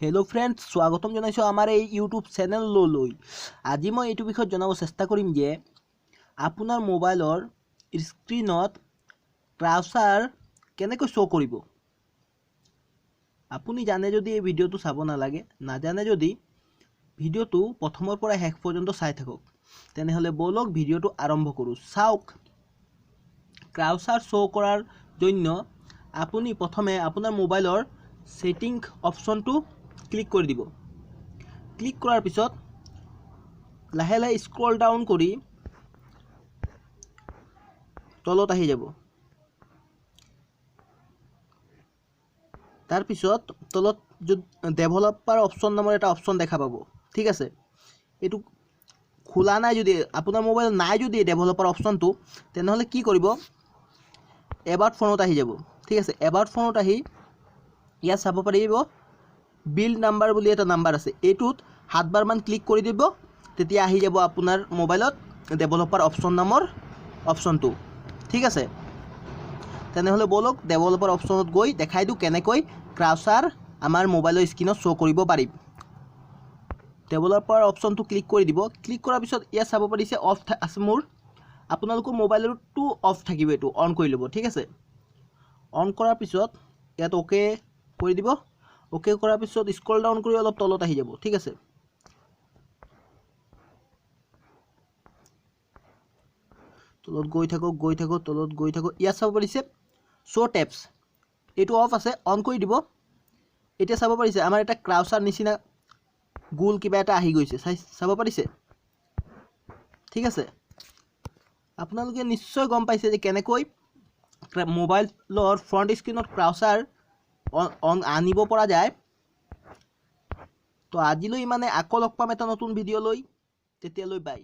Hello friends स्वागतम जनाइছো आमार এই ইউটিউব চেনেললৈ। আজি মই এইটো বিষয়ত জনাব চেষ্টা কৰিম যে আপোনাৰ মোবাইলৰ স্ক্ৰিনত ক্ৰাউচাৰ কেনেকৈ শো কৰিব। আপুনি জানে যদি এই ভিডিওটো চাব নালাগে, নাজানে যদি ভিডিওটো প্ৰথমৰ পৰা শেষ পৰ্যন্ত চাই থাকক। তেনেহলে বলক ভিডিওটো আৰম্ভ কৰো। চাওক, ক্ৰাউচাৰ শো কৰাৰ জন্য আপুনি প্ৰথমে আপোনাৰ মোবাইলৰ সেটিং অপশনটো ক্লিক কৰি দিব। ক্লিক কৰাৰ পিছত লাহে লাহে স্ক্ৰল ডাউন কৰি তলত আহি যাব। তাৰ পিছত তলত ডেভেলপাৰ অপশন নামৰ এটা অপশন দেখা পাব। ঠিক আছে, এটো খোলা নাই যদি আপোনাৰ মোবাইল নাই যদি ডেভেলপাৰ অপশনটো, তেনেহলে কি কৰিব, এবাউট ফোনত আহি যাব। ঠিক আছে, এবাউট ফোনত আহি ইয়াত চাব পাৰিব বিল্ড নাম্বাৰ বুলি এটা নাম্বাৰ আছে। এইটোত 7 বাৰ মান ক্লিক কৰি দিব, তেতিয়া আহি যাব আপোনাৰ মোবাইলত ডেভেলপাৰ অপশন নামৰ অপশনটো। ঠিক আছে, তেনেহলে বলক ডেভেলপাৰ অপশনত গৈ দেখাই দিও কেনেকৈ ক্ৰাউচাৰ আমাৰ মোবাইলৰ স্ক্ৰিনত শো কৰিব পাৰিম। ডেভেলপাৰ অপশনটো ক্লিক কৰি দিব। ক্লিক কৰাৰ পিছত ইয়াত চাব পাৰিছে অফ আছে মোৰ। আপোনালোকৰ মোবাইলটো অফ থাকিব, এইটো অন কৰি ল'ব। ঠিক আছে, অন কৰাৰ পিছত ইয়াত ওকে কৰি দিব। ওকে কৰাৰ পিছত স্ক্ৰল ডাউন কৰি অলপ তলত আহি যাব। ঠিক আছে, তলত গৈ থাকক তলত গৈ থাকক। ইয়াত চাব পাৰিছে শো টেপছ, এইটো অফ আছে, অন কৰি দিব। এতিয়া চাব পাৰিছে আমাৰ এটা ক্ৰাউচাৰ নিচিনা গোল কিবা এটা আহি গৈছে, চাব পাৰিছে। ঠিক আছে, আপোনালোকে নিশ্চয় গম পাইছে যে কেনেকৈ মোবাইলৰ ফ্ৰণ্ট স্ক্ৰিনত ক্ৰাউচাৰ আনিব পৰা যায়। তো আজিলৈ ইমানে, আকৌ লগ পাম এটা নতুন ভিডিঅ' লৈ, তেতিয়ালৈ বাই।